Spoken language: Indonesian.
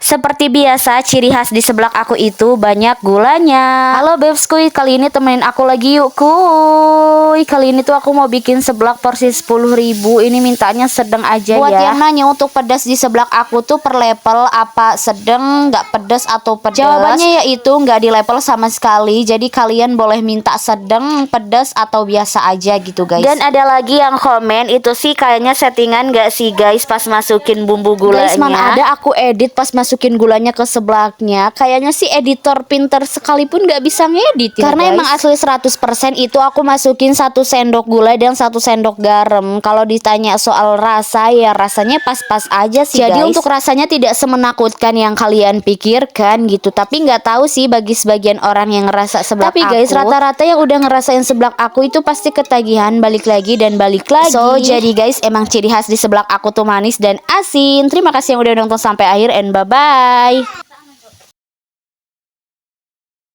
Seperti biasa, ciri khas di seblak aku itu banyak gulanya. Halo Bebskuy, kali ini temenin aku lagi yuk kuy. Kali ini tuh aku mau bikin seblak porsi 10.000. Ini mintanya sedang aja Buat ya. yang nanya untuk pedas di seblak aku tuh per level apa sedang, nggak pedas atau pedas? Jawabannya yaitu nggak di level sama sekali. Jadi kalian boleh minta sedang, pedas atau biasa aja gitu guys. Dan ada lagi yang komen itu sih kayaknya settingan gak sih guys pas masukin bumbu gulanya. Guys, mana ada aku edit pas masukin gulanya ke seblaknya. Kayaknya sih editor pinter sekalipun nggak bisa ngedit ya, Karena guys. emang asli 100% itu aku masukin 1 sendok gula dan 1 sendok garam. Kalau ditanya soal rasa ya rasanya pas-pas aja sih. Jadi guys, untuk rasanya tidak semenakutkan yang kalian pikirkan gitu. Tapi nggak tahu sih bagi sebagian orang yang ngerasa seblak Tapi guys, rata-rata yang udah ngerasain seblak aku itu pasti ketagihan balik lagi dan balik lagi. So jadi guys, emang ciri khas di seblak aku tuh manis dan asin. Terima kasih yang udah nonton sampai akhir and bye-bye.